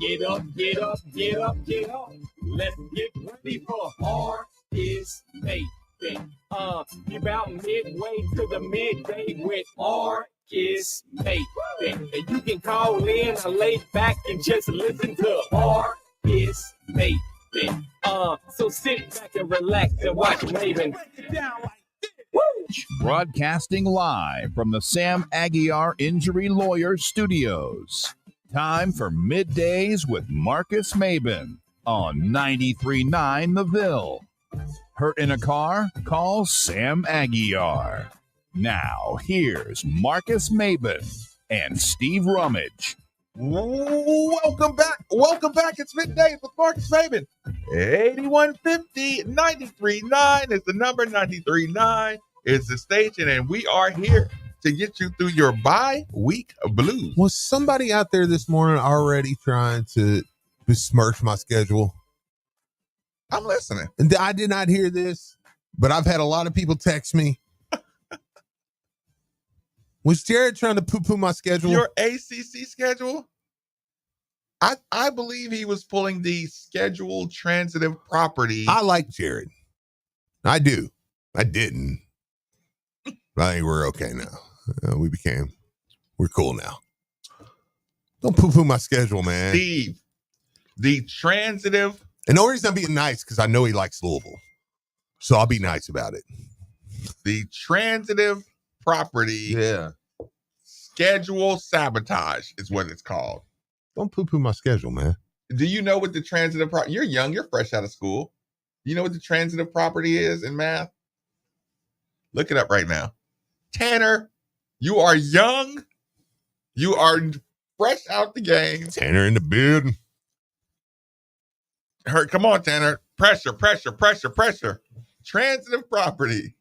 Get up, get up, get up, get up. Let's get ready for Art is Maven. You're about midway to the midday with Art is Maven. And you can call in or lay back and just listen to Art is Maven. So sit back and relax and watch Maven. Broadcasting live from the Sam Aguiar Injury Lawyer Studios. Time for Middays with Marcus Maben on 93.9 The Ville. Hurt in a car? Call Sam Aguiar. Now, here's Marcus Maben and Steve Rummage. Welcome back. It's Middays with Marcus Maben. 8150 93.9 is the number. 93.9 is the station, and we are here to get you through your bye-week blues. Was somebody out there this morning already trying to besmirch my schedule? I'm listening. And I did not hear this, but I've had a lot of people text me. Was Jared trying to poo-poo my schedule? Your ACC schedule? I believe he was pulling the scheduled transitive property. I like Jared. I do. I didn't. I think we're okay now. We're cool now. Don't poo-poo my schedule, man. Steve, the transitive. And the only reason I'm being nice because I know he likes Louisville. So I'll be nice about it. The transitive property schedule sabotage is what it's called. Don't poo-poo my schedule, man. Do you know what the transitive property? You're young. You're fresh out of school. You know what the transitive property is in math? Look it up right now. Tanner, you are young. You are fresh out the game. Tanner in the building. Come on, Tanner. Pressure. Transitive property.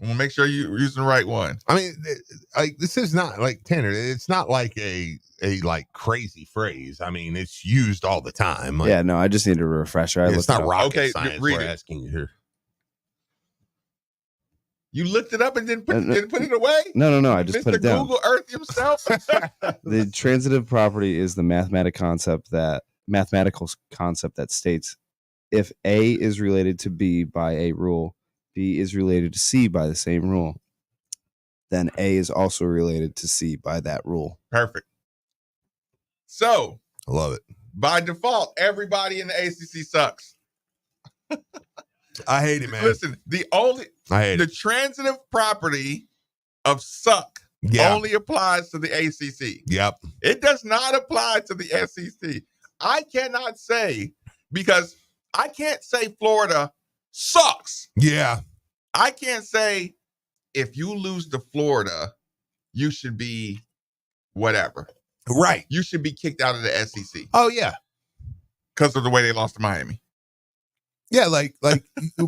I'm gonna make sure you're using the right one. I mean, this is not like Tanner. It's not like a like crazy phrase. I mean, it's used all the time. Like, yeah, no, I just need a refresher. it's not rocket science. Read we're it. asking you here. You looked it up and didn't put it away? No. I just Mr. put it down. Google Earth himself. The transitive property is the mathematical concept that states if A is related to B by a rule, B is related to C by the same rule, then A is also related to C by that rule. Perfect. So, I love it. By default, everybody in the ACC sucks. I hate it, man. Listen, the transitive property of suck only applies to the ACC. Yep. It does not apply to the SEC. I cannot say, because I can't say Florida sucks. Yeah. I can't say if you lose to Florida, you should be whatever. Right. You should be kicked out of the SEC. Oh, yeah. Because of the way they lost to Miami. Yeah, like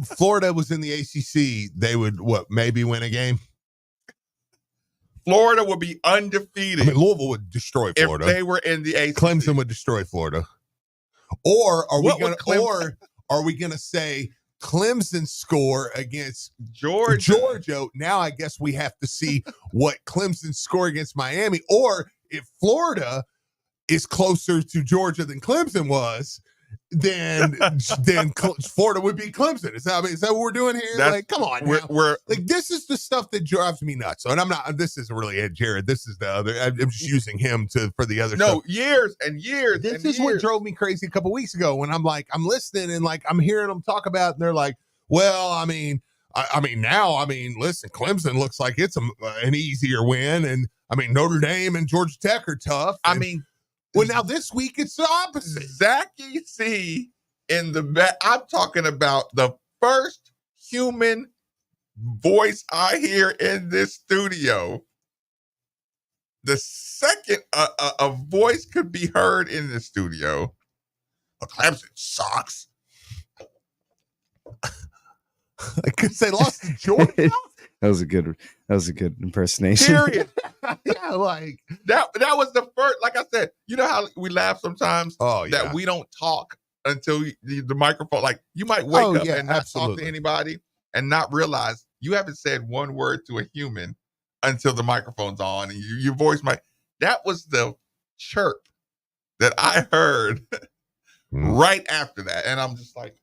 Florida was in the ACC, they would, maybe win a game? Florida would be undefeated. I mean, Louisville would destroy Florida. If they were in the ACC. Clemson would destroy Florida. Or are we gonna say Clemson score against Georgia? Now I guess we have to see what Clemson score against Miami, or if Florida is closer to Georgia than Clemson was, then Florida would beat Clemson. Is that what we're doing here? Come on, we're this is the stuff that drives me nuts. So, and I'm not. This isn't really Ed Jared. This is the other. I'm just using him for the other. No, stuff. years and years. This is what drove me crazy a couple weeks ago when I'm listening and I'm hearing them talk about, and they're like, well, listen, Clemson looks like it's an easier win, and Notre Dame and Georgia Tech are tough. Well, now this week it's the opposite. Zachy C in the back. I'm talking about the first human voice I hear in this studio. The second a voice could be heard in the studio. Clemson sucks. Because they lost to Georgia. That was a good impersonation. Period. Yeah, that was the first. Like I said, you know how we laugh sometimes. That we don't talk until the microphone. Like you might wake up and not talk to anybody and not realize you haven't said one word to a human until the microphone's on and your voice might. That was the chirp that I heard right after that. And I'm just like,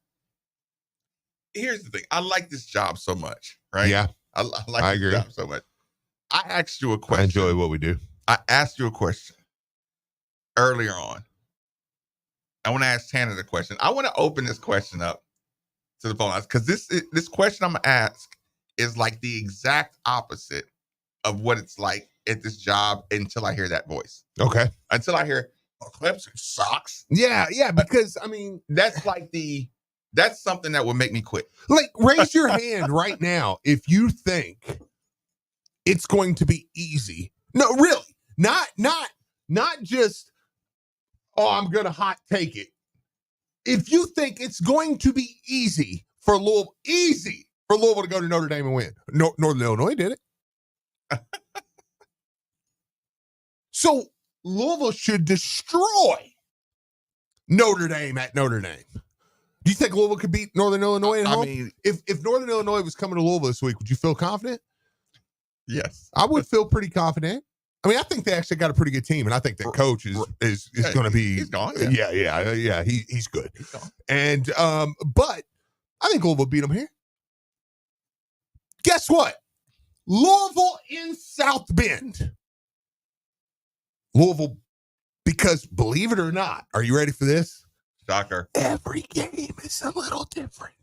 here's the thing. I like this job so much, right? Yeah. I like this job so much. I asked you a question. I enjoy what we do. I asked you a question earlier on. I want to ask Tanner the question. I want to open this question up to the phone lines because this question I'm going to ask is like the exact opposite of what it's like at this job until I hear that voice. Okay. Until I hear, Clemson sucks. Yeah, because, I mean, that's something that would make me quit. Like, raise your hand right now if you think it's going to be easy. No, really. Not just, I'm going to hot take it. If you think it's going to be easy for Louisville to go to Notre Dame and win. Northern Illinois did it. So Louisville should destroy Notre Dame at Notre Dame. Do you think Louisville could beat Northern Illinois at home? I mean, if Northern Illinois was coming to Louisville this week, would you feel confident? Yes. I would feel pretty confident. I mean, I think they actually got a pretty good team, and I think that coach is going to be. He's gone. Yeah. He's good. He's gone. And but I think Louisville beat them here. Guess what? Louisville in South Bend. Louisville, because believe it or not, are you ready for this? Shocker. Every game is a little different.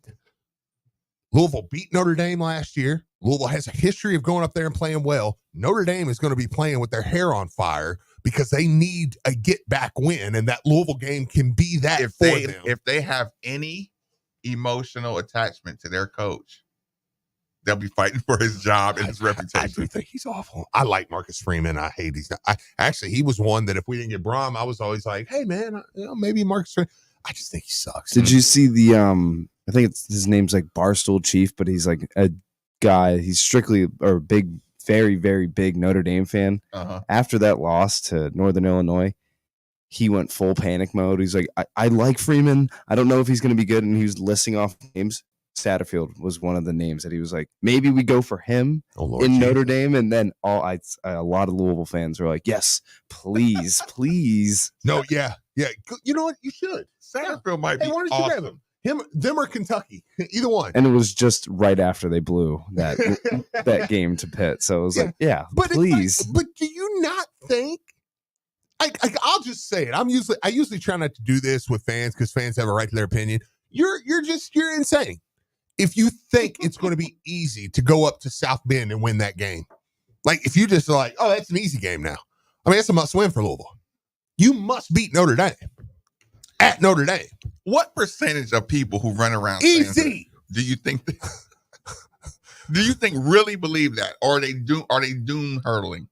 Louisville beat Notre Dame last year. Louisville has a history of going up there and playing well. Notre Dame is going to be playing with their hair on fire because they need a get-back win, and that Louisville game can be that for them. If they have any emotional attachment to their coach, they'll be fighting for his job and his reputation. I do think he's awful. I like Marcus Freeman. I hate he's not. Actually, he was one that if we didn't get Brom, I was always like, hey, man, maybe Marcus Freeman. I just think he sucks. Did you see the I think his name's like Barstool Chief, but he's like a guy. He's strictly or big, very, very big Notre Dame fan. Uh-huh. After that loss to Northern Illinois, he went full panic mode. He's like, I like Freeman. I don't know if he's going to be good. And he was listing off names. Satterfield was one of the names that he was like, maybe we go for him in Notre Dame. And then a lot of Louisville fans were like, yes, please, please. No, yeah. You know what? You should. Satterfield might be why don't you grab him? Them or Kentucky, either one. And it was just right after they blew that game to Pitt. So it was like, please. But do you not think? I'll just say it. I usually try not to do this with fans because fans have a right to their opinion. You're insane if you think it's going to be easy to go up to South Bend and win that game. Like if you just are like, that's an easy game now. I mean, that's a must win for Louisville. You must beat Notre Dame at Notre Dame. What percentage of people who run around easy do you think really believe that, or are they doom hurtling?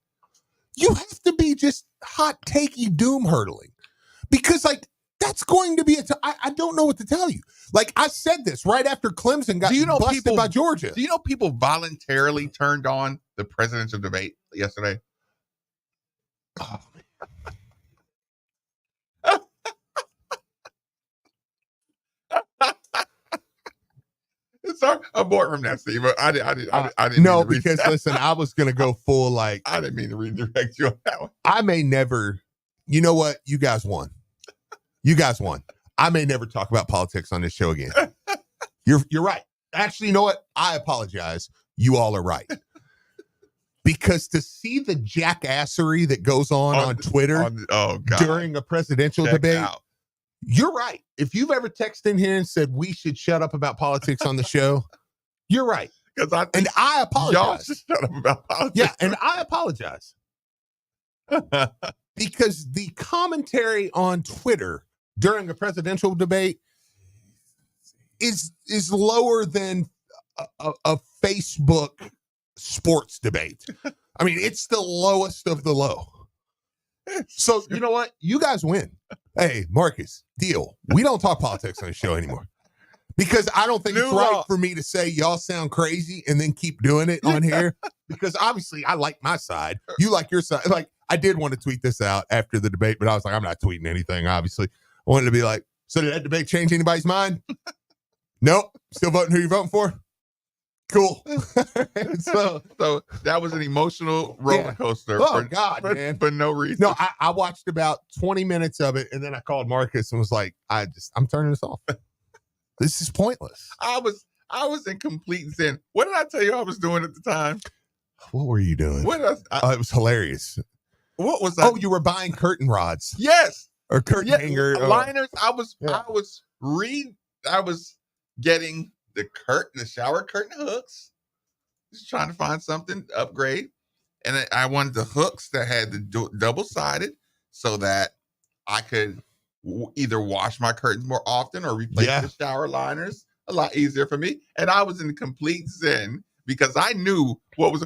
You have to be just hot takey doom hurtling because that's going to be I don't know what to tell you. Like I said this right after Clemson got busted by Georgia. Do you know people voluntarily turned on the presidential debate yesterday? Oh, man. Sorry, a boardroom now, Steve. I didn't. No, because listen, I was gonna go full I didn't mean to redirect you on that one. I may never. You know what? You guys won. I may never talk about politics on this show again. You're right. Actually, you know what? I apologize. You all are right. Because to see the jackassery that goes on Twitter during a presidential debate. You're right. If you've ever texted in here and said we should shut up about politics on the show, you're right. And I apologize. Y'all should shut up about politics. Yeah, and I apologize. Because the commentary on Twitter during a presidential debate is lower than a Facebook sports debate. I mean, it's the lowest of the low. So, you know what? You guys win. Hey, Marcus, deal. We don't talk politics on the show anymore. Because I don't think it's right for me to say y'all sound crazy and then keep doing it on here. Because obviously I like my side. You like your side. Like, I did want to tweet this out after the debate, but I was like, I'm not tweeting anything, obviously. I wanted to be like, so did that debate change anybody's mind? Nope. Still voting who you're voting for? Cool. so that was an emotional roller coaster. Oh, God, man. For no reason. No, I watched about 20 minutes of it, and then I called Marcus and was like, I'm turning this off. This is pointless. I was in complete zen. What did I tell you I was doing at the time? What were you doing? What it was hilarious. What was that? Oh, you were buying curtain rods. Yes. Or curtain hanger. Liners. I was getting the shower curtain hooks. Just trying to find something to upgrade. And I wanted the hooks that had the double-sided so that I could either wash my curtains more often or replace the shower liners. A lot easier for me. And I was in complete zen because I knew what was.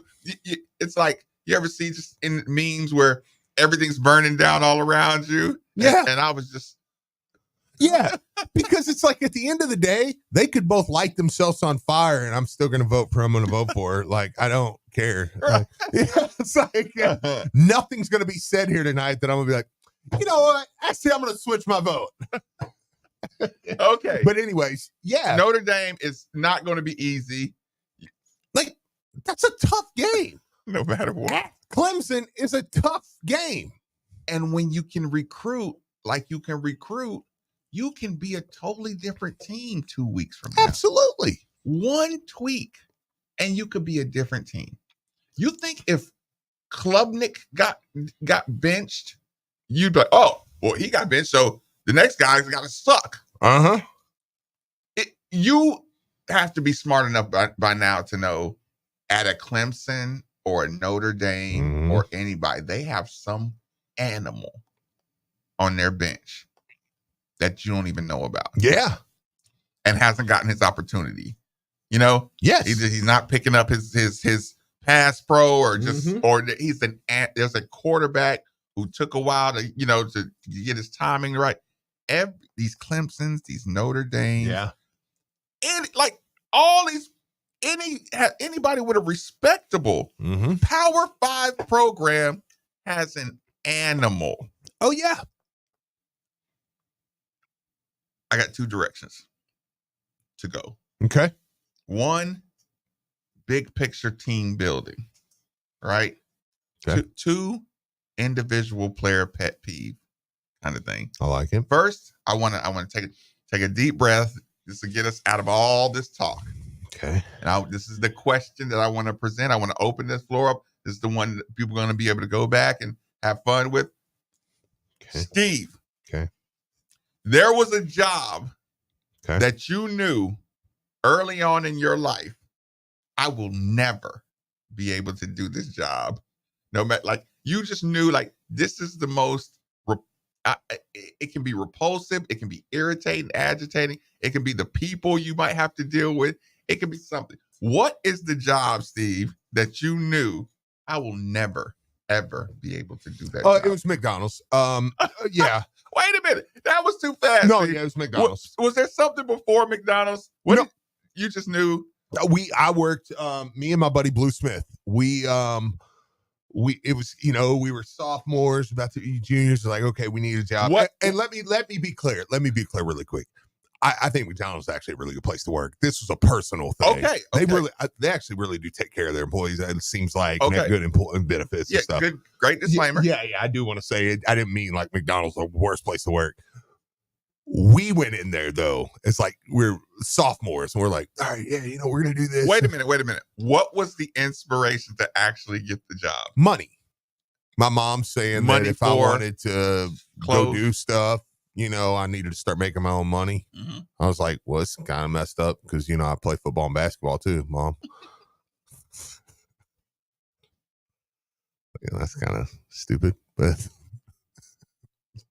It's like, you ever see just in memes where everything's burning down all around you? Yeah. And I was just. Yeah, because it's like at the end of the day, they could both light themselves on fire, and I'm still going to vote for. I'm going to vote for her. Like, I don't care. Like, it's like nothing's going to be said here tonight that I'm going to be like, you know what? Actually, I'm going to switch my vote. Okay, but anyways, yeah, Notre Dame is not going to be easy. Like, that's a tough game. No matter what, Clemson is a tough game, and when you can recruit like you can recruit. You can be a totally different team 2 weeks from now. Absolutely. One tweak, and you could be a different team. You think if Klubnik got benched, you'd be like, oh, well, he got benched, so the next guy's got to suck. Uh-huh. You have to be smart enough by now to know at a Clemson or a Notre Dame or anybody, they have some animal on their bench that you don't even know about. Yeah. And hasn't gotten his opportunity. You know? Yes. He's not picking up his pass pro or just or there's a quarterback who took a while to get his timing right. These Clemsons, these Notre Dame. Yeah. And like all these anybody with a respectable Power 5 program has an animal. Oh yeah. I got 2 directions to go. Okay. One, big picture team building, right? Okay. Two, individual player pet peeve kind of thing. I like it. First, I want to take a deep breath just to get us out of all this talk. Okay. And this is the question that I want to present. I want to open this floor up. This is the one that people are going to be able to go back and have fun with. Okay. Steve. Okay. There was a job that you knew early on in your life, I will never be able to do this job. No matter, like, you just knew, like, this is the most, it can be repulsive. It can be irritating, agitating. It can be the people you might have to deal with. It can be something. What is the job, Steve, that you knew I will never, ever be able to do that job? It was McDonald's. Yeah. Wait a minute. That was too fast. No, yeah, it was McDonald's. Was there something before McDonald's? You just knew? I worked, me and my buddy Blue Smith. We were sophomores, about to be juniors. Like, okay, we need a job. What? And let me be clear. Let me be clear really quick. I think McDonald's is actually a really good place to work. This was a personal thing. Okay. They actually really do take care of their employees. It seems like okay. They have good employee benefits and stuff. Good, great disclaimer. Yeah. I do want to say it. I didn't mean like McDonald's the worst place to work. We went in there though. It's like we're sophomores and we're like, all right, yeah, we're gonna do this. Wait a minute. What was the inspiration to actually get the job? Money. My mom saying that if I wanted to go do stuff, I needed to start making my own money. Mm-hmm. I was like, well, it's kind of messed up because, I play football and basketball too, Mom. That's kind of stupid, but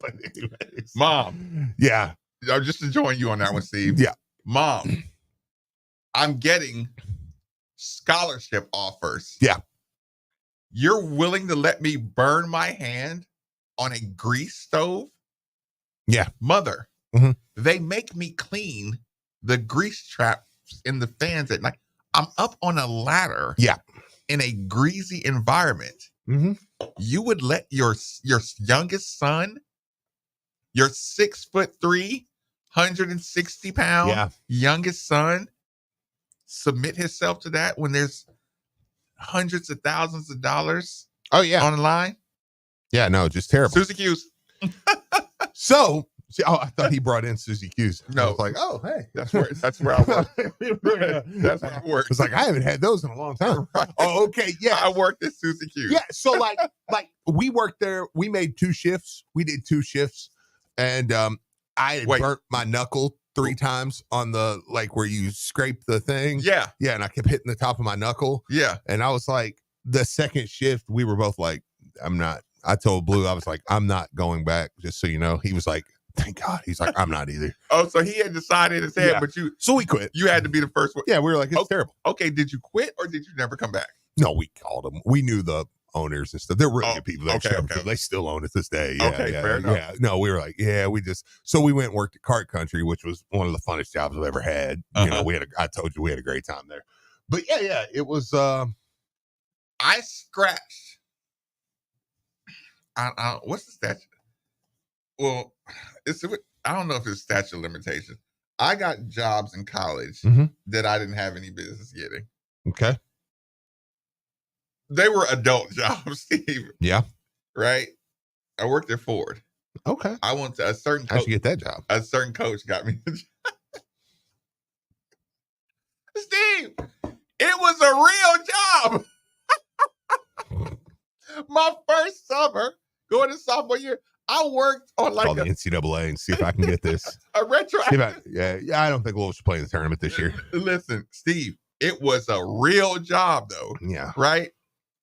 anyways. Mom. Yeah. Just to join you on that one, Steve. Yeah. Mom, I'm getting scholarship offers. Yeah. You're willing to let me burn my hand on a grease stove? Yeah. Mother, they make me clean the grease traps in the fans at night. I'm up on a ladder in a greasy environment. Mm-hmm. You would let your youngest son, your 6'3", 160-pound youngest son, submit himself to that when there's hundreds of thousands of dollars Oh yeah. on the line? Yeah, no, just terrible. Susie Q's. So, I thought he brought in Susie Q's. No. I was like, oh, hey. That's where I work. That's where I work. It's like, I haven't had those in a long time. Right. Oh, okay. Yeah. I worked at Susie Q's. Yeah. So like we worked there. We made 2 shifts. We did 2 shifts. And I had burnt my knuckle 3 times on the, like, where you scrape the thing. Yeah. Yeah. And I kept hitting the top of my knuckle. Yeah. And I was like, the second shift, we were both like, I told Blue, I was like, I'm not going back, just so you know. He was like, thank God. He's like, I'm not either. Oh, so he had decided in his head, but so we quit. You had to be the first one. Yeah, we were like, it's terrible. Okay, did you quit or did you never come back? No, we called them. We knew the owners and stuff. They're really good people. They still own it this day. Yeah, fair enough. Yeah. No, we were like, so we went and worked at Cart Country, which was one of the funnest jobs I've ever had. You know, I told you we had a great time there. But yeah, it was I scratched. What's the statute? Well, I don't know if it's statute of limitations. I got jobs in college that I didn't have any business getting. Okay. They were adult jobs, Steve. Yeah. Right? I worked at Ford. Okay. I went to a certain coach. How'd you get that job? A certain coach got me the job. Steve, it was a real job. My first summer, going to sophomore year, I worked on like call the NCAA and see if I can get this. A retro. I don't think Louisville should play in the tournament this year. Listen, Steve, it was a real job though. Yeah. Right?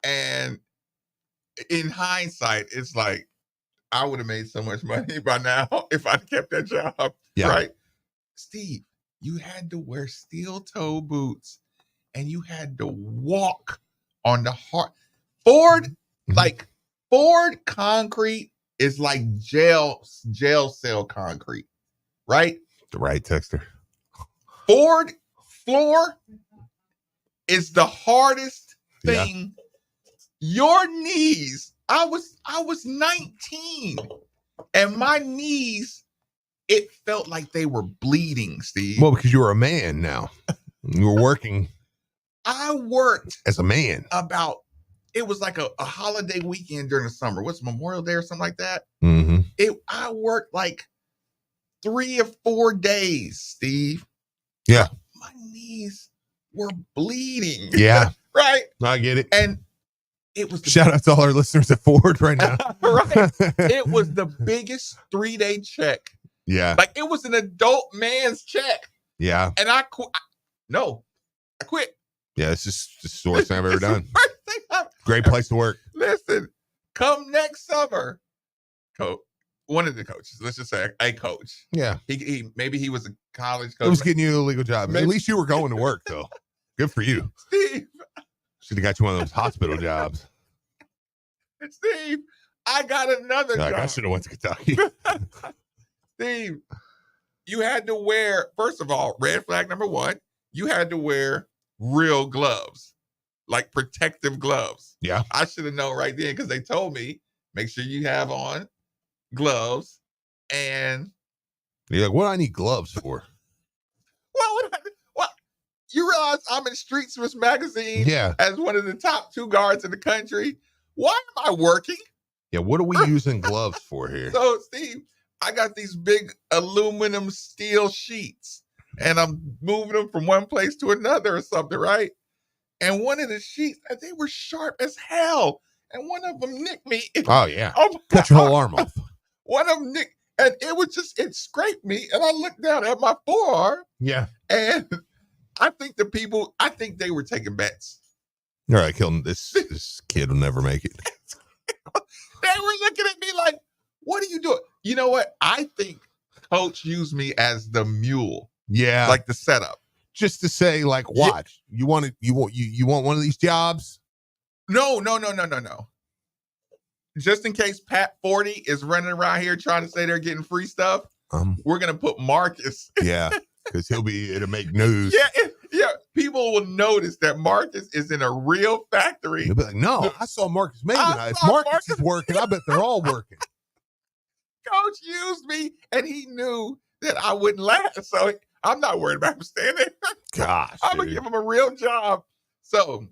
And in hindsight, it's like I would have made so much money by now if I kept that job. Yeah. Right? Steve, you had to wear steel toe boots and you had to walk on the hard Ford, like Ford concrete is like jail cell concrete, right? The right texture. Ford floor is the hardest thing. Yeah. Your knees, I was 19 and my knees, it felt like they were bleeding, Steve. Well, because you were a man now. You were working. I worked as a man. It was like a holiday weekend during the summer. What's Memorial Day or something like that? Mm-hmm. I worked like 3 or 4 days, Steve. Yeah. My knees were bleeding. Yeah. Right? I get it. And it was shout out to all our listeners at Ford right now. Right. It was the biggest 3-day check. Yeah. Like it was an adult man's check. Yeah. And I quit. I quit. Yeah, it's just the worst thing I've ever done. Great place to work. Listen, come next summer, one of the coaches, let's just say a coach. Yeah. He maybe he was a college coach. It was getting you a legal job. Maybe. At least you were going to work though. Good for you. Steve. Should have got you one of those hospital jobs. Steve, I got another job. I should have went to Kentucky. Steve, you had to wear, first of all, red flag number 1, you had to wear real gloves, like protective gloves. Yeah. I should have known right then because they told me, make sure you have on gloves. And you're like, what do I need gloves for? Well, you realize I'm in Street Swiss magazine as one of the top 2 guards in the country. Why am I working? Yeah, what are we using gloves for here? So, Steve, I got these big aluminum steel sheets and I'm moving them from one place to another or something, right? And one of the sheets, they were sharp as hell. And one of them nicked me. Oh, yeah. Cut your whole arm off. One of them nicked, and it scraped me. And I looked down at my forearm. Yeah. And I think they were taking bets. All right, Kilton, this kid will never make it. They were looking at me like, what are you doing? You know what? I think coach used me as the mule. Yeah. Like the setup. Just to say, like, watch. You want one of these jobs? No. Just in case Pat 40 is running around here trying to say they're getting free stuff, we're gonna put Marcus. Yeah, because it'll make news. Yeah. People will notice that Marcus is in a real factory. They'll be like, no, I saw Marcus Maven. If Marcus is working, I bet they're all working. Coach used me, and he knew that I wouldn't last. So I'm not worried about him staying there. Gosh, I'm going to give him a real job. So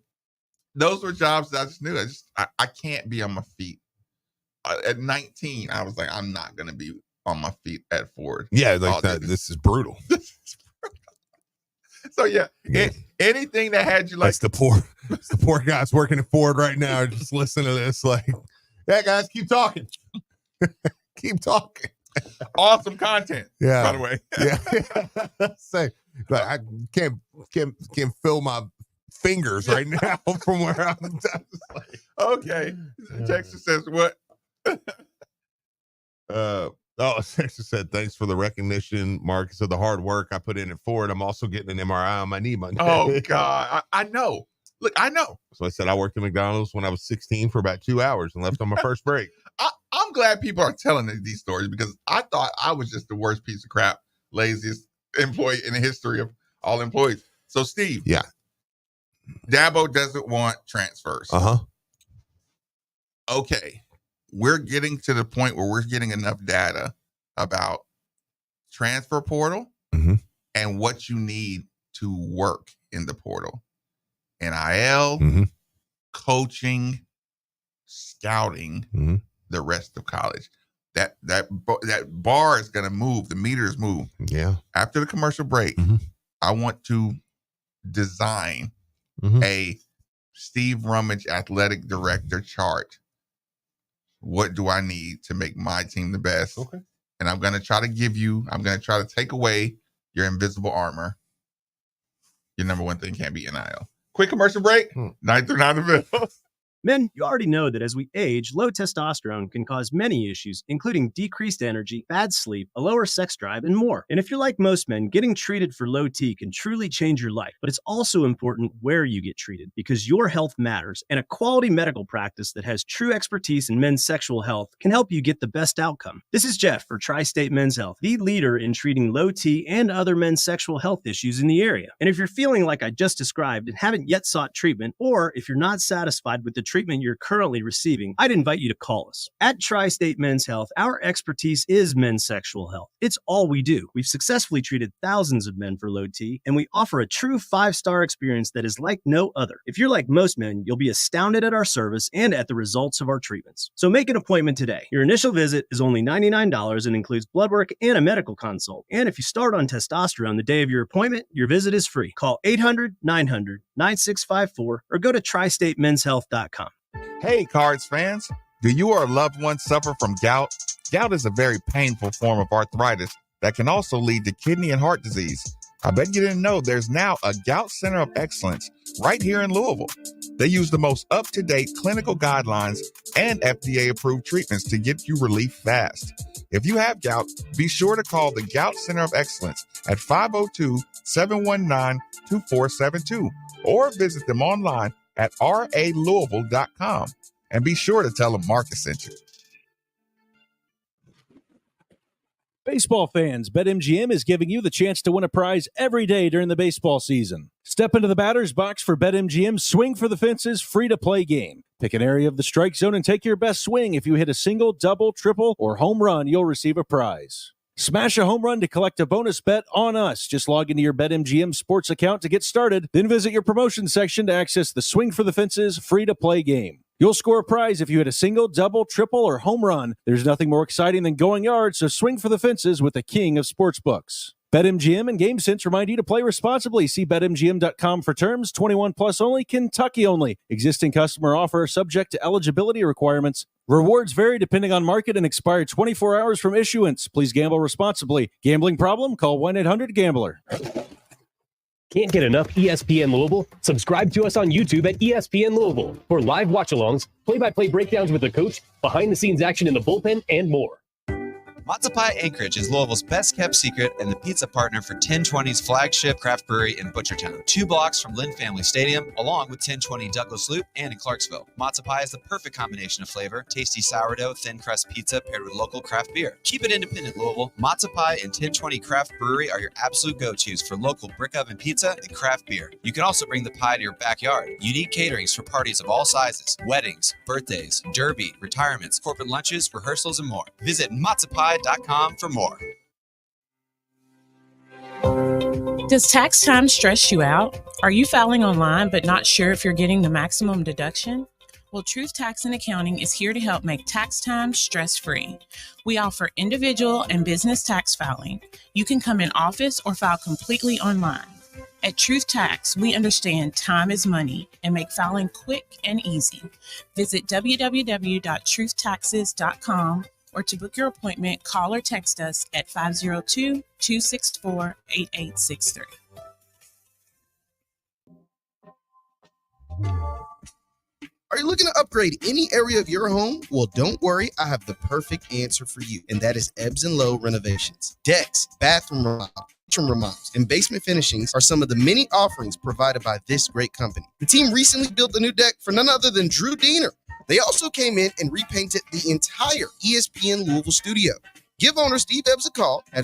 those were jobs that I just knew. I can't be on my feet. At 19, I was like, I'm not going to be on my feet at Ford. Yeah, like that. This is brutal. So yeah, anything that had you like the poor guys working at Ford right now are just listening to this like, yeah, guys, keep talking. Keep talking. Awesome content. Yeah. By the way. Yeah. Say, like, I can't feel my fingers right now from where I'm like, okay. Texas says what? Texas said, thanks for the recognition, Marcus, of the hard work I put in it Ford. I'm also getting an MRI on my knee Monday. Oh God. I know. Look, I know. So I said I worked at McDonald's when I was 16 for about 2 hours and left on my first break. I'm glad people are telling these stories because I thought I was just the worst piece of crap, laziest employee in the history of all employees. So Steve. Yeah. Dabo doesn't want transfers. Uh-huh. Okay. We're getting to the point where we're getting enough data about transfer portal and what you need to work in the portal. NIL, coaching, scouting, the rest of college. That bar is going to move. The meters move. Yeah. After the commercial break, I want to design a Steve Rummage athletic director chart. What do I need to make my team the best? Okay. And I'm going to try to take away your invisible armor. Your number one thing can't be NIL. Quick commercial break. 9 through 9 the Ville. Men, you already know that as we age, low testosterone can cause many issues, including decreased energy, bad sleep, a lower sex drive, and more. And if you're like most men, getting treated for low T can truly change your life. But it's also important where you get treated because your health matters, and a quality medical practice that has true expertise in men's sexual health can help you get the best outcome. This is Jeff for Tri-State Men's Health, the leader in treating low T and other men's sexual health issues in the area. And if you're feeling like I just described and haven't yet sought treatment, or if you're not satisfied with the treatment you're currently receiving, I'd invite you to call us. At Tri-State Men's Health, our expertise is men's sexual health. It's all we do. We've successfully treated thousands of men for low T, and we offer a true 5-star experience that is like no other. If you're like most men, you'll be astounded at our service and at the results of our treatments. So make an appointment today. Your initial visit is only $99 and includes blood work and a medical consult. And if you start on testosterone the day of your appointment, your visit is free. Call 800-900-9654 or go to tristatemenshealth.com. Hey, Cards fans. Do you or a loved one suffer from gout? Gout is a very painful form of arthritis that can also lead to kidney and heart disease. I bet you didn't know there's now a Gout Center of Excellence right here in Louisville. They use the most up-to-date clinical guidelines and FDA-approved treatments to get you relief fast. If you have gout, be sure to call the Gout Center of Excellence at 502-719-2472 or visit them online at ralouisville.com. And be sure to tell them Marcus sent you. Baseball fans, BetMGM is giving you the chance to win a prize every day during the baseball season. Step into the batter's box for BetMGM's Swing for the Fences free-to-play game. Pick an area of the strike zone and take your best swing. If you hit a single, double, triple, or home run, you'll receive a prize. Smash a home run to collect a bonus bet on us. Just log into your BetMGM sports account to get started, then visit your promotion section to access the Swing for the Fences free-to-play game. You'll score a prize if you hit a single, double, triple, or home run. There's nothing more exciting than going yards, so swing for the fences with the king of sportsbooks. BetMGM and GameSense remind you to play responsibly. See BetMGM.com for terms. 21 plus only, Kentucky only. Existing customer offer subject to eligibility requirements. Rewards vary depending on market and expire 24 hours from issuance. Please gamble responsibly. Gambling problem? Call 1-800-GAMBLER. Can't get enough ESPN Louisville? Subscribe to us on YouTube at ESPN Louisville for live watch-alongs, play-by-play breakdowns with the coach, behind-the-scenes action in the bullpen, and more. Matzo Pie Anchorage is Louisville's best-kept secret and the pizza partner for 1020's flagship craft brewery in Butchertown, 2 blocks from Lynn Family Stadium, along with 1020 Douglas Loop and in Clarksville. Matzo Pie is the perfect combination of flavor, tasty sourdough, thin-crust pizza paired with local craft beer. Keep it independent, Louisville. Matzo Pie and 1020 Craft Brewery are your absolute go-tos for local brick oven pizza and craft beer. You can also bring the pie to your backyard. Unique caterings for parties of all sizes, weddings, birthdays, derby, retirements, corporate lunches, rehearsals, and more. Visit matzopie.com for more. Does tax time stress you out? Are you filing online but not sure if you're getting the maximum deduction? Well, Truth Tax and Accounting is here to help make tax time stress-free. We offer individual and business tax filing. You can come in office or file completely online. At Truth Tax, we understand time is money and make filing quick and easy. Visit www.truthtaxes.com or to book your appointment, call or text us at 502-264-8863. Are you looking to upgrade any area of your home? Well, don't worry, I have the perfect answer for you, and that is Ebbs & Low Renovations. Decks, bathroom remodels, kitchen remodels, and basement finishings are some of the many offerings provided by this great company. The team recently built a new deck for none other than Drew Diener. They also came in and repainted the entire ESPN Louisville studio. Give owner Steve Ebbs a call at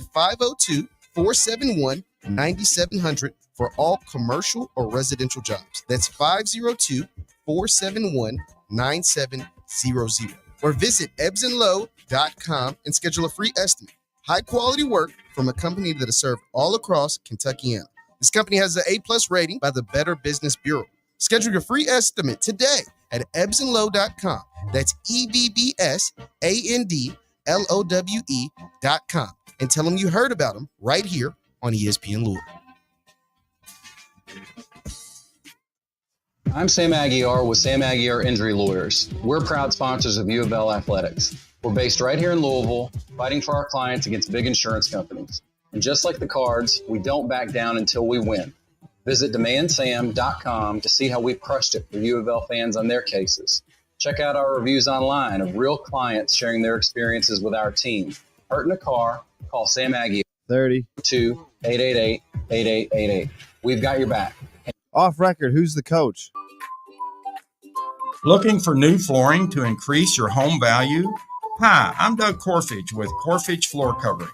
502-471-9700 for all commercial or residential jobs. That's 502-471-9700. Or visit ebbsandlow.com and schedule a free estimate. High quality work from a company that has served all across Kentuckiana. This company has an A+ rating by the Better Business Bureau. Schedule your free estimate today at ebbsandlow.com. That's ebbsandlowe.com. And tell them you heard about them right here on ESPN Louisville. I'm Sam Aguiar with Sam Aguiar Injury Lawyers. We're proud sponsors of U of L Athletics. We're based right here in Louisville, fighting for our clients against big insurance companies. And just like the Cards, we don't back down until we win. Visit demandsam.com to see how we've crushed it for U of L fans on their cases. Check out our reviews online of real clients sharing their experiences with our team. Hurt in a car, call Sam Aguiar. 32-888-8888. We've got your back. Off record, who's the coach? Looking for new flooring to increase your home value? Hi, I'm Doug Corfage with Corfage Floor Covering.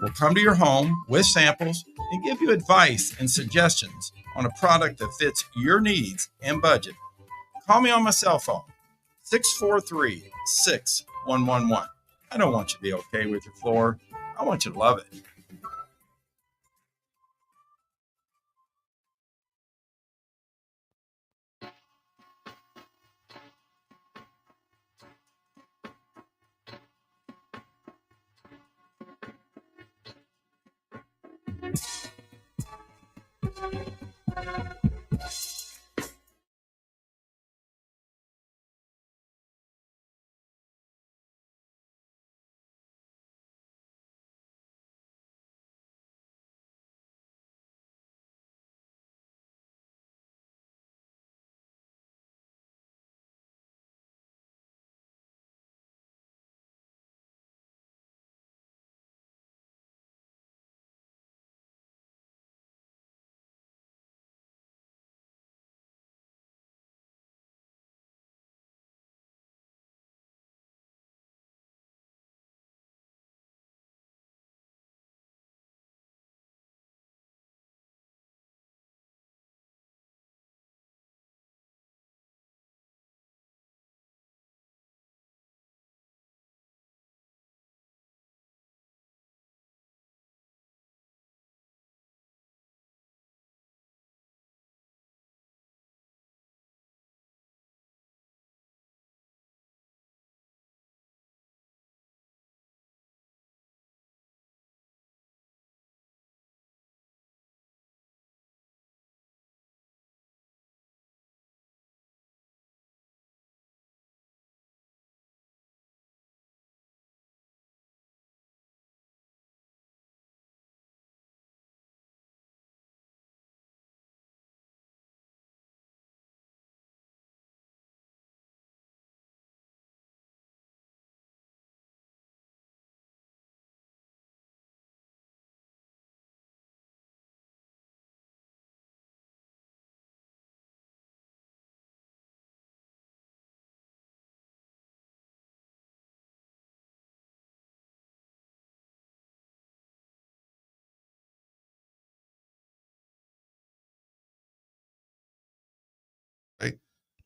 We'll come to your home with samples and give you advice and suggestions on a product that fits your needs and budget. Call me on my cell phone, 643-6111. I don't want you to be okay with your floor. I want you to love it.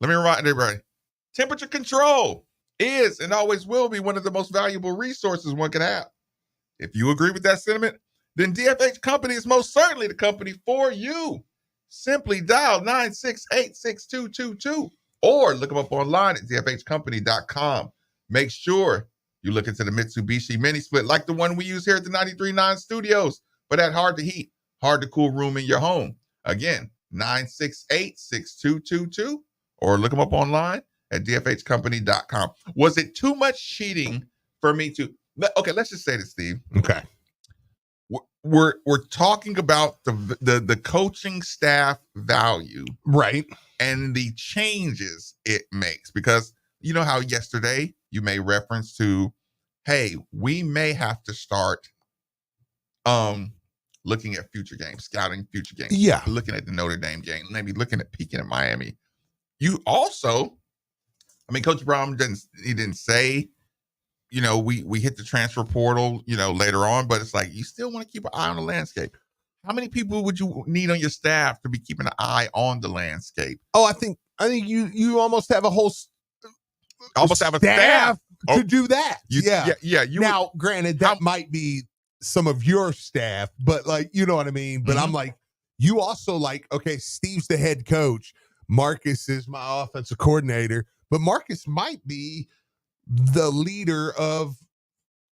Let me remind everybody, temperature control is and always will be one of the most valuable resources one can have. If you agree with that sentiment, then DFH Company is most certainly the company for you. Simply dial 968-6222 or look them up online at dfhcompany.com. Make sure you look into the Mitsubishi mini split like the one we use here at the 93.9 studios for that hard to heat, hard to cool room in your home. Again, 968-6222 or look them up online at dfhcompany.com. Was it too much cheating for me to... Okay, let's just say this, Steve. Okay. We're talking about the coaching staff value, right, and the changes it makes, because you know how yesterday you made reference to, hey, we may have to start looking at future games, scouting future games, looking at the Notre Dame game, maybe looking at peeking at Miami. You also, I mean, Coach Brown didn't say, you know, we hit the transfer portal, you know, later on, but it's like you still want to keep an eye on the landscape. How many people would you need on your staff to be keeping an eye on the landscape? Oh, I think you almost have a whole staff to do that. Now, granted, that might be some of your staff, but like, you know what I mean? But I'm like, you also like, okay, Steve's the head coach. Marcus is my offensive coordinator, but Marcus might be the leader of,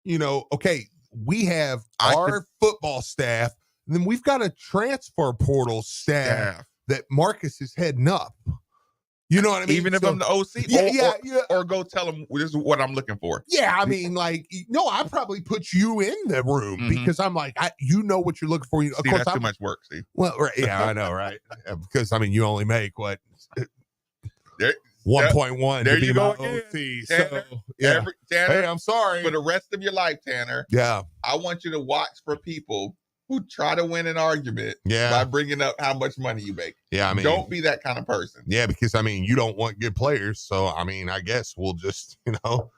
you know, okay, we have our football staff, and then we've got a transfer portal staff that Marcus is heading up. You know what I mean? Even if I'm the OC, or go tell them this is what I'm looking for. Yeah, I mean, like, no, I probably put you in the room because I'm like, you know what you're looking for. Of course, that's too much work. See, well, right, yeah, I know, right? Because I mean, you only make what 1.1 to be my OC. Tanner, So Tanner, hey, I'm sorry for the rest of your life, Tanner. Yeah, I want you to watch for people who try to win an argument by bringing up how much money you make. Yeah, I mean, don't be that kind of person. Yeah, because I mean, you don't want good players. So I mean, I guess we'll just, you know,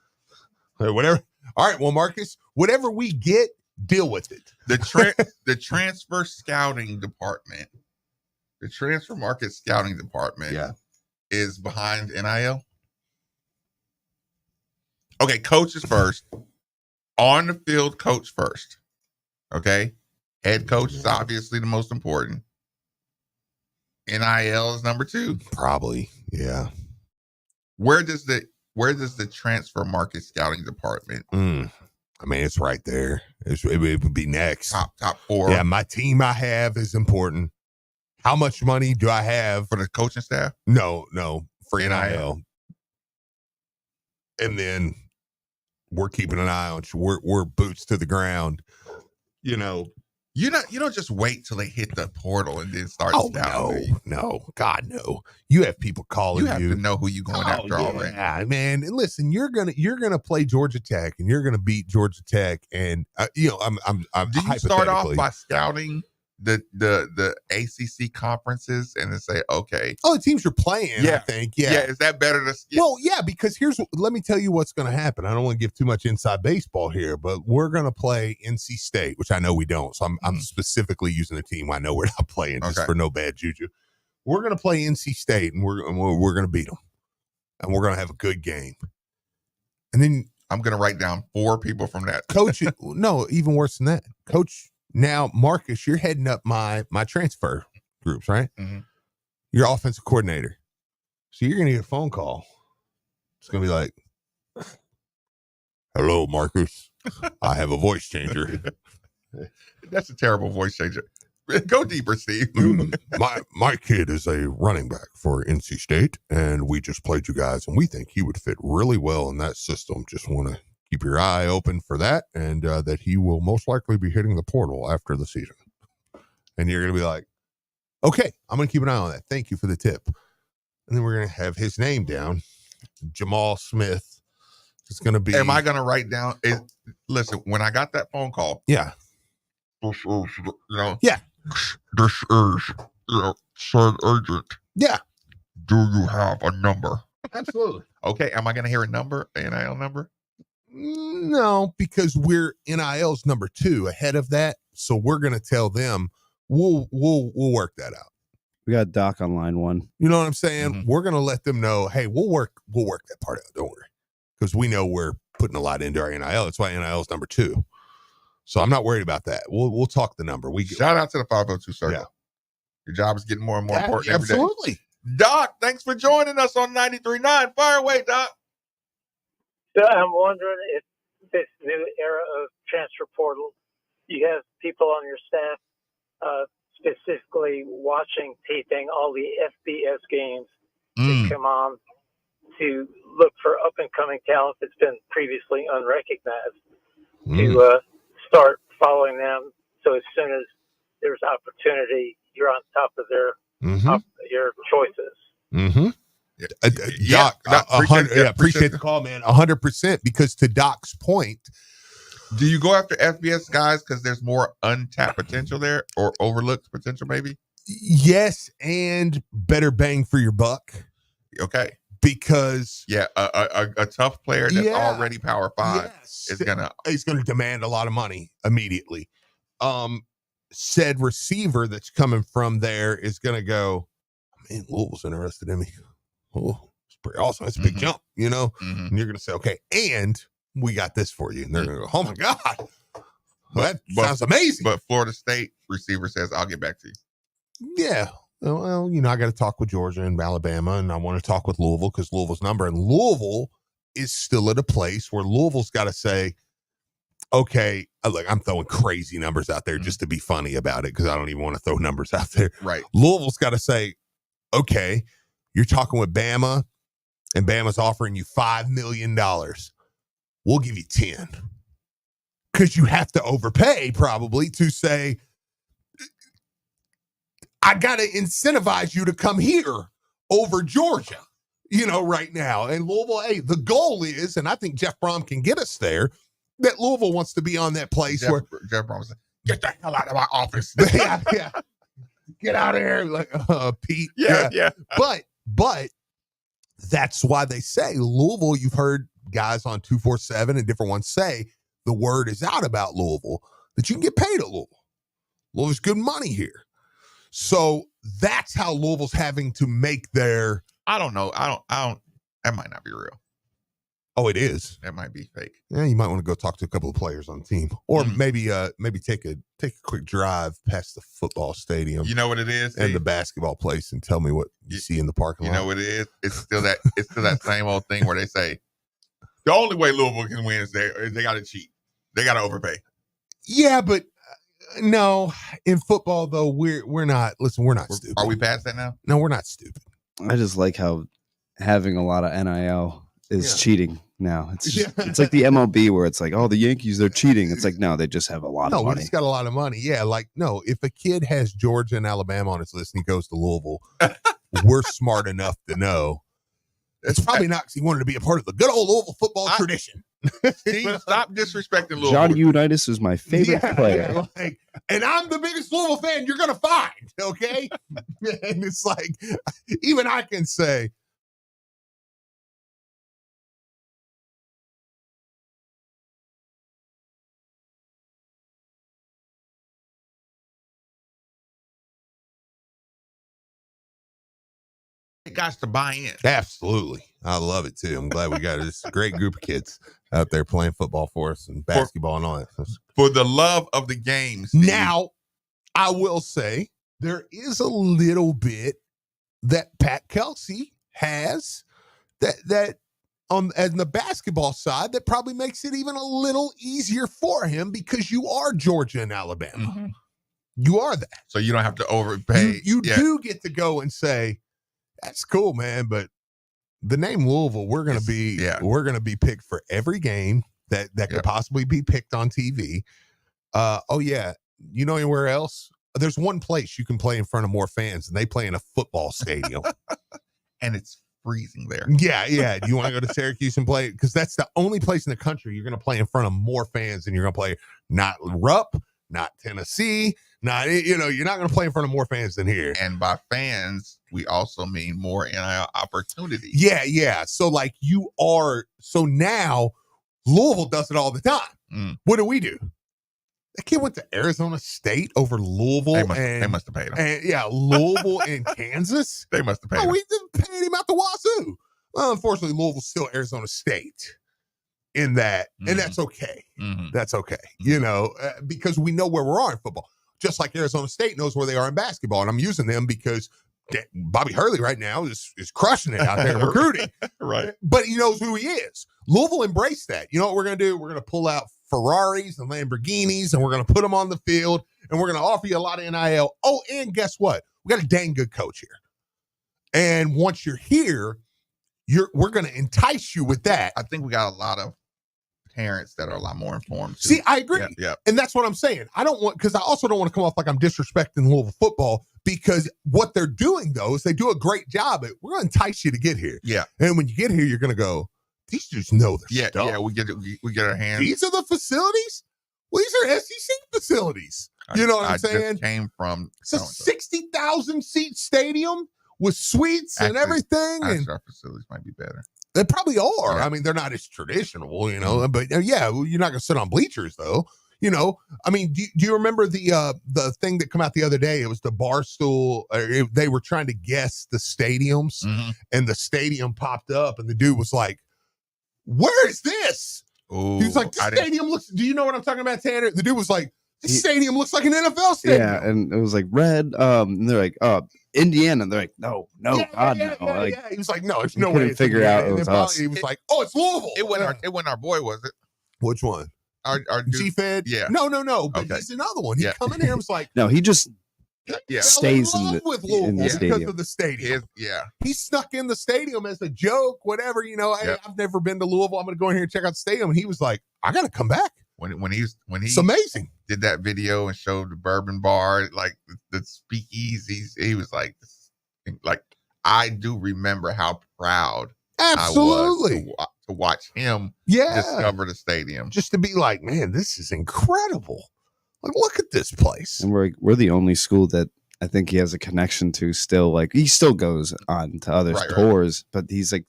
whatever. All right, well, Marcus, whatever we get, deal with it. The transfer scouting department, the transfer market scouting department, is behind NIL. Okay, coaches first. On the field, coach first. Okay. Head coach is obviously the most important. NIL is number 2. Probably, yeah. Where does the transfer market scouting department? I mean, it's right there. It would be next. Top 4. Yeah, my team I have is important. How much money do I have for the coaching staff? No, for NIL. And then we're keeping an eye on you. We're boots to the ground. You know, you don't just wait till they hit the portal and then start scouting. No, God, no. You have people calling you. You have to know who you're going after already. Yeah, man. And listen, you're gonna play Georgia Tech, and you're gonna beat Georgia Tech. And you know, I'm. Do you start off by scouting the ACC conferences and then say, okay, the teams you're playing? I think, is that better to? Well, yeah, because let me tell you what's going to happen. I don't want to give too much inside baseball here, but we're going to play NC State, which I know we don't. So I'm specifically using the team I know we're not playing just for no bad juju. We're going to play NC State, and we're going to beat them, and we're going to have a good game. And then I'm going to write down 4 people from that. Coach, no, even worse than that, Coach. Now, Marcus, you're heading up my transfer groups, right? Mm-hmm. You're offensive coordinator. So you're going to get a phone call. It's going to be like, hello, Marcus. I have a voice changer. That's a terrible voice changer. Go deeper, Steve. My kid is a running back for NC State, and we just played you guys, and we think he would fit really well in that system. Just want to keep your eye open for that, and that he will most likely be hitting the portal after the season. And you're going to be like, okay, I'm going to keep an eye on that. Thank you for the tip. And then we're going to have his name down, Jamal Smith. It's going to be. Am I going to write down? Listen, when I got that phone call. Yeah. This is, Yeah. This is, said agent. Yeah. Do you have a number? Absolutely. Okay. Am I going to hear a number, an NIL number? No, because we're NIL's number 2 ahead of that. So we're going to tell them we'll work that out. We got Doc on line 1. You know what I'm saying? Mm-hmm. We're going to let them know, hey, we'll work that part out. Don't worry. Because we know we're putting a lot into our NIL. That's why NIL is number 2. So I'm not worried about that. We'll talk the number. Shout out to the 502 circle. Yeah. Your job is getting more and more important every day. Absolutely. Doc, thanks for joining us on 93.9. Fire away, Doc. So I'm wondering if this new era of transfer portal, you have people on your staff specifically watching, taping all the FBS games that come on to look for up-and-coming talent that's been previously unrecognized, to start following them. So as soon as there's opportunity, you're on top of their your choices. Doc, appreciate the call, man. 100%. Because to Doc's point, do you go after FBS guys because there's more untapped potential there, or overlooked potential maybe? Yes, and better bang for your buck. Okay. Because a tough player that's already Power 5 is gonna demand a lot of money immediately. Said receiver that's coming from there is gonna go, man, Louisville's interested in me. Oh, it's pretty awesome. That's a big jump, you know? And you're gonna say, okay, and we got this for you. And they're gonna go, oh my God. That sounds amazing. But Florida State receiver says, I'll get back to you. Yeah. Well, I got to talk with Georgia and Alabama, and I want to talk with Louisville because Louisville's number. And Louisville is still at a place where Louisville's got to say, okay, look, I'm throwing crazy numbers out there just to be funny about it because I don't even want to throw numbers out there. Right. Louisville's got to say, okay, you're talking with Bama, and Bama's offering you $5 million. We'll give you 10. Because you have to overpay probably to say, I got to incentivize you to come here over Georgia, right now. And Louisville, hey, the goal is, and I think Jeff Brom can get us there, that Louisville wants to be on that place where Jeff Brom said, get the hell out of my office. yeah. Get out of here. Like, Pete. Yeah. But that's why they say Louisville, you've heard guys on 247 and different ones say the word is out about Louisville that you can get paid at Louisville. Louisville's good money here. So that's how Louisville's having to make their. I don't know. I don't. That might not be real. Oh, it is. That might be fake. Yeah, you might want to go talk to a couple of players on the team, or maybe take a quick drive past the football stadium. You know what it is, and the basketball place, and tell me what you see in the parking lot. You know what it is? It's still that same old thing where they say the only way Louisville can win is they got to cheat. They got to overpay. Yeah, but. No, in football though, we're not. Listen, we're not stupid. Are we past that now? No, we're not stupid. I just like how having a lot of NIL is cheating now. It's it's like the MLB where it's like, oh, the Yankees, they're cheating. It's like, no, they just have a lot of money. No, we just got a lot of money. Yeah, like no, if a kid has Georgia and Alabama on his list and he goes to Louisville, we're smart enough to know it's probably not because he wanted to be a part of the good old Louisville football tradition. Steve, stop disrespecting Louisville. John Unitas is my favorite player. And I'm the biggest Louisville fan you're going to find, okay? And it's like, even I can say, it got to buy in. Absolutely. I love it too. I'm glad we got this great group of kids out there playing football for us and basketball and all that. For the love of the game. Steve. Now, I will say there is a little bit that Pat Kelsey has that on the basketball side that probably makes it even a little easier for him because you are Georgia and Alabama. Mm-hmm. You are that. So you don't have to overpay. You do get to go and say, that's cool, man, but the name Louisville, we're gonna be picked for every game that could possibly be picked on TV. You know anywhere else? There's one place you can play in front of more fans, and they play in a football stadium, and it's freezing there. Yeah. Do you want to go to Syracuse and play? Because that's the only place in the country you're gonna play in front of more fans, and you're gonna play not Rupp, not Tennessee. You're not going to play in front of more fans than here. And by fans, we also mean more NIL opportunities. Yeah. So now Louisville does it all the time. What do? That kid went to Arizona State over Louisville. They must have paid him. And, Louisville and Kansas. They must have paid him. We paid him out the wazoo. Well, unfortunately, Louisville's still Arizona State. in that, and that's okay. That's okay, because we know where we are in football. Just like Arizona State knows where they are in basketball, and I'm using them because Bobby Hurley right now is crushing it out there in recruiting. Right. But he knows who he is. Louisville embraced that. You know what we're going to do? We're going to pull out Ferraris and Lamborghinis, and we're going to put them on the field, and we're going to offer you a lot of NIL. Oh, and guess what? We got a dang good coach here. And once you're here, we're going to entice you with that. I think we got a lot of parents that are a lot more informed too. See, I agree. Yeah. And that's what I'm saying. I also don't want to come off like I'm disrespecting Louisville football, because what they're doing, though, is they do a great job at, we're going to entice you to get here. Yeah. And when you get here, you're going to go, these dudes know their stuff. Yeah, we get our hands. These are the facilities? Well, these are SEC facilities. You know what I'm saying? Just came from it's a 60,000 seat stadium with suites and everything. Actually, and our facilities might be better. They probably are. Yeah. I mean, they're not as traditional, but yeah, you're not going to sit on bleachers though. I mean, do you remember the thing that came out the other day? It was the Barstool. They were trying to guess the stadiums, and the stadium popped up, and the dude was like, "Where is this?" Ooh, he was like, "This stadium looks." Do you know what I'm talking about, Tanner? The dude was like, "This stadium looks like an NFL stadium." Yeah, and it was like red. And they're like, Indiana. And they're like, no. He was like, "No, it's no way." Couldn't figure out it was us. He was like, "Oh, it's Louisville." It wasn't our boy, was it? Which one? Our G-Fed? Yeah. No. But he's another one. He come in here and was like, no, he just stays in the stadium because of the stadium. Yeah. He snuck in the stadium as a joke, whatever. Hey, I've never been to Louisville. I'm going to go in here and check out the stadium. And he was like, I got to come back. When he it's amazing. Did that video and showed the bourbon bar, like the speakeasies, he was like, I do remember how proud absolutely I was to watch him discover the stadium. Just to be like, man, this is incredible. Like, look at this place. And we're the only school that I think he has a connection to still. Like, he still goes on to other tours, but he's like,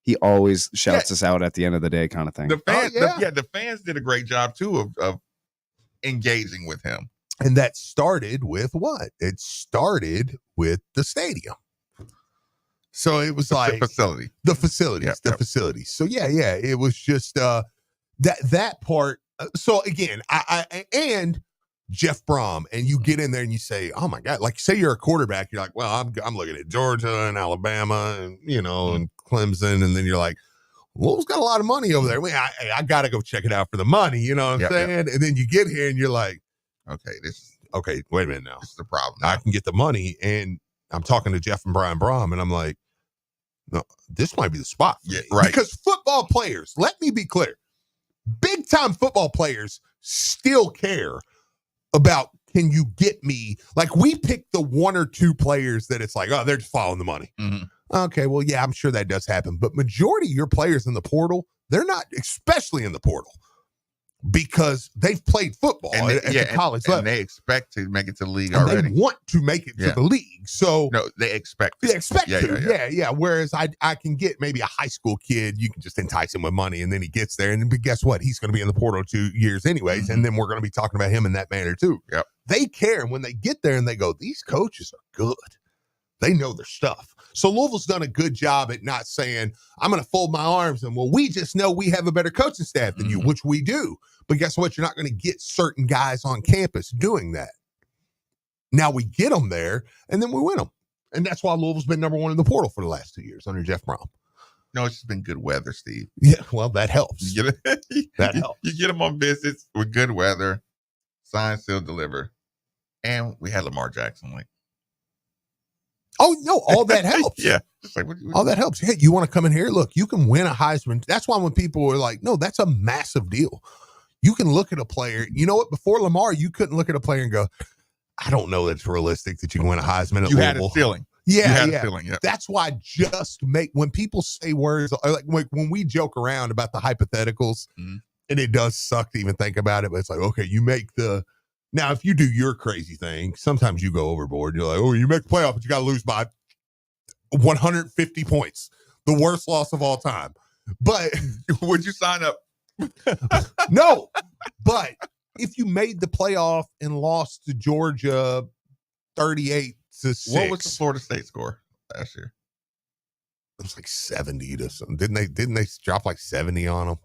he always shouts us out at the end of the day, kind of thing. The fans, the fans did a great job too of engaging with him. And that started with what? It started with the stadium. So it was like the facilities. So yeah, it was just that part. So again, I and Jeff Brom, and you get in there and you say, oh my God, like say you're a quarterback, you're like, well, I'm looking at Georgia and Alabama and and Clemson, and then you're like, Louisville's got a lot of money over there. I got to go check it out for the money, you know what I'm saying? Yep. And then you get here and you're like, okay, wait a minute now. This is the problem. I can get the money, and I'm talking to Jeff and Brian Brom, and I'm like, no, this might be the spot. Yeah, right. Because football players, let me be clear, big time football players still care about, can you get me? Like, we pick the one or two players that it's like, oh, they're just following the money. Mm-hmm. Okay, well, yeah, I'm sure that does happen. But majority of your players in the portal, they're not, especially in the portal, because they've played football at the college level. And they expect to make it to the league and already. They want to make it to the league. So no, they expect to. They expect to. Yeah. Whereas I can get maybe a high school kid, you can just entice him with money, and then he gets there. And guess what? He's going to be in the portal 2 years anyways. And then we're going to be talking about him in that manner too. Yep. They care. And when they get there and they go, these coaches are good. They know their stuff. So Louisville's done a good job at not saying, I'm going to fold my arms and, well, we just know we have a better coaching staff than you, which we do. But guess what? You're not going to get certain guys on campus doing that. Now we get them there, and then we win them. And that's why Louisville's been number one in the portal for the last 2 years under Jeff Brom. No, it's just been good weather, Steve. Yeah, well, that helps. That helps. You get them on visits with good weather, sign, seal, deliver. And we had Lamar Jackson. Like, oh, no, all that helps. Yeah. It's like, all that helps. Hey, you want to come in here? Look, you can win a Heisman. That's why when people are like, no, that's a massive deal. You can look at a player. You know what? Before Lamar, you couldn't look at a player and go, I don't know that it's realistic that you can win a Heisman at Louisville. You had a ceiling. Yeah. Feeling, yeah. That's why when people say words, like when we joke around about the hypotheticals, and it does suck to even think about it, but it's like, okay, you make now if you do your crazy thing, sometimes you go overboard. You're like, oh, you make the playoff, but you got to lose by 150 points. The worst loss of all time. But would you sign up? No, but if you made the playoff and lost to Georgia 38-6, what was the Florida State score last year? It was like 70 to something. Didn't they drop like 70 on them?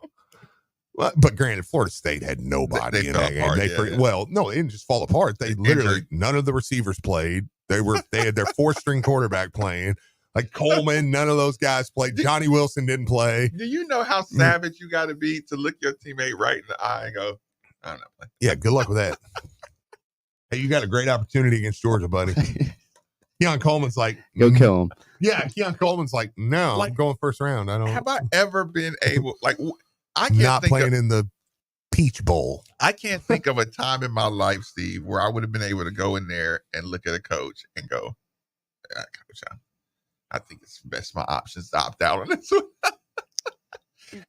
Well, but granted, Florida State had nobody They in fell that game. apart, Well, no, they didn't just fall apart. They literally, none of the receivers played. They had their 4-string quarterback playing. Like Coleman, none of those guys played. Johnny Wilson didn't play. Do you know how savage you got to be to look your teammate right in the eye and go, I'm not playing? Yeah, good luck with that. Hey, you got a great opportunity against Georgia, buddy. Keon Coleman's like, go kill him. Yeah, Keon Coleman's like, no, I'm going first round. I don't. Have I ever been able, like, I can't not think playing in the Peach Bowl. I can't think of a time in my life, Steve, where I would have been able to go in there and look at a coach and go, yeah, Coach, I think it's best my options to opt out on this one.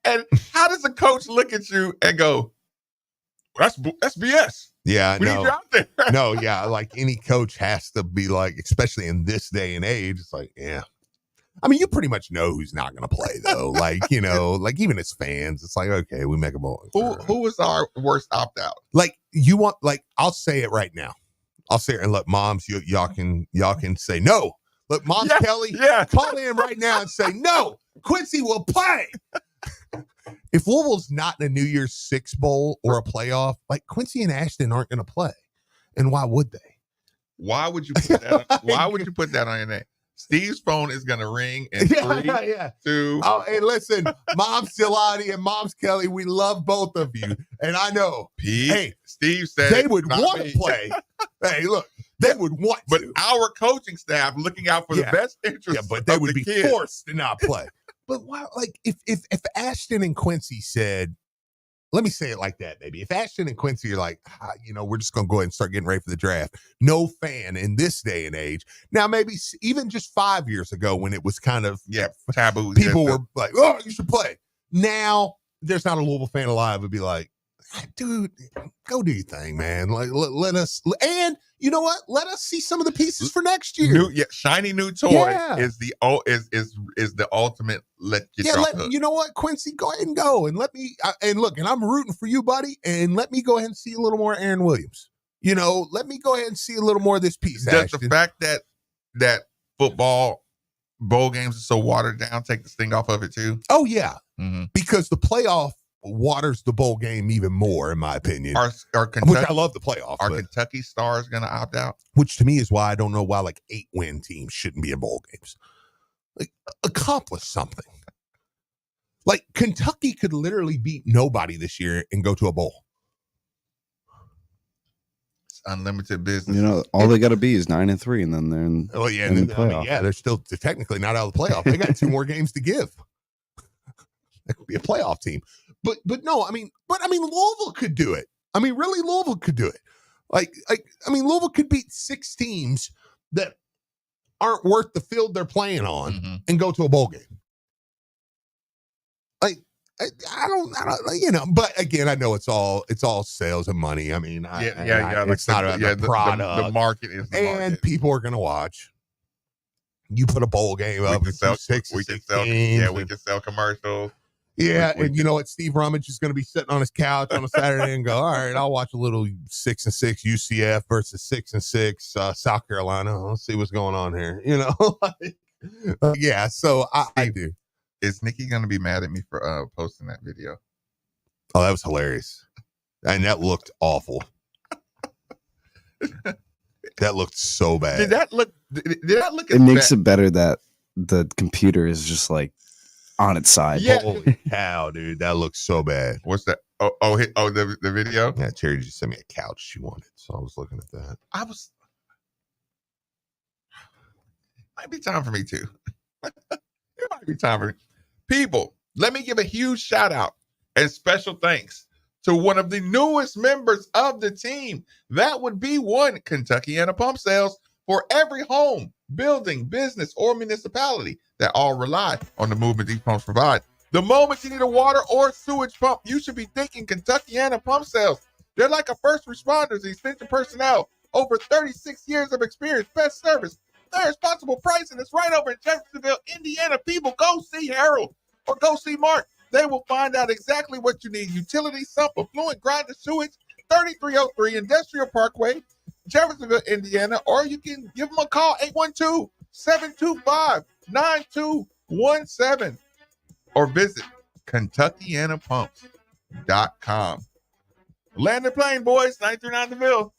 And how does a coach look at you and go, that's BS? Yeah, we need you out there. No, yeah, like any coach has to be like, especially in this day and age, it's like, yeah. I mean, you pretty much know who's not going to play, though. Like, you know, like even as fans, it's like, okay, we make a bowl. Who was our worst opt out? Like, you want, like, I'll say it right now. I'll say it and look, moms, y'all can say no. Look, Moms Kelly, call in right now and say no. Quincy will play. If Louisville's not in a New Year's Six bowl or a playoff, like Quincy and Ashton aren't going to play, and why would they? Why would you put that? Why would you put that on your name? Steve's phone is going to ring in 3, 2. Oh, hey, listen, Moms Silati and Moms Kelly, we love both of you. And I know, hey, Steve said they would want to play. Hey, look, they would want but to. Our coaching staff looking out for the best interest but they would be kids. Forced to not play. But why, like, if Ashton and Quincy said, let me say it like that, maybe. If Ashton and Quincy are like, you know, we're just going to go ahead and start getting ready for the draft. No fan in this day and age. Now, maybe even just 5 years ago when it was kind of taboo. People were like, oh, you should play. Now, there's not a Louisville fan alive who'd be like, dude, go do your thing, man. Like, let us, and you know what? Let us see some of the pieces for next year. Shiny new toy is the ultimate. You know what, Quincy, go ahead and go and let me. And look, and I'm rooting for you, buddy. And let me go ahead and see a little more Aaron Williams. You know, let me go ahead and see a little more of this piece. Does the fact that football bowl games are so watered down take the sting off of it too? Oh yeah, because the playoff waters the bowl game even more, in my opinion. Which I love the playoff. Are Kentucky Stars going to opt out? Which to me is why I don't know why like 8-win teams shouldn't be in bowl games. Like, accomplish something. Like Kentucky could literally beat nobody this year and go to a bowl. It's unlimited business. You know, all they got to be is 9-3, and then they're in. In the playoff. They're still technically not out of the playoff. They got 2 more games to give. That could be a playoff team. But no, I mean, Louisville could do it. I mean, really, Louisville could do it. Louisville could beat 6 teams that aren't worth the field they're playing on and go to a bowl game. Like, I don't, you know. But again, I know it's all sales and money. I mean, it's not about the product. The market is the market. And people are going to watch. You put a bowl game up. We can sell commercials. Yeah, and you know what? Steve Rummage is going to be sitting on his couch on a Saturday and go, all right, I'll watch a little 6-6 UCF versus 6-6 South Carolina. Let's see what's going on here. You know, yeah. So I do. Is Nikki going to be mad at me for posting that video? Oh, that was hilarious, and that looked awful. That looked so bad. Did that look? It makes it better that the computer is just like on its side. Yeah. Holy cow, dude. That looks so bad. What's that? The video? Yeah, Terry just sent me a couch she wanted. So I was looking at that. Might be time for me too. It might be time for me. People, let me give a huge shout out and special thanks to one of the newest members of the team. That would be one Kentuckiana Pump Sales for every home, building, business, or municipality that all rely on the movement these pumps provide. The moment you need a water or sewage pump, you should be thinking Kentuckiana Pump Sales. They're like a first responders, essential personnel, over 36 years of experience, best service, their responsible pricing. It's right over in Jeffersonville, Indiana. People, go see Harold or go see Mark. They will find out exactly what you need. Utility, sump, affluent, grinder, sewage, 3303 Industrial Parkway, Jeffersonville, Indiana, or you can give them a call, 812-725-9217, or visit Kentuckiana Pumps. teamteamteam.com. Land the plane, boys. 939 the Ville.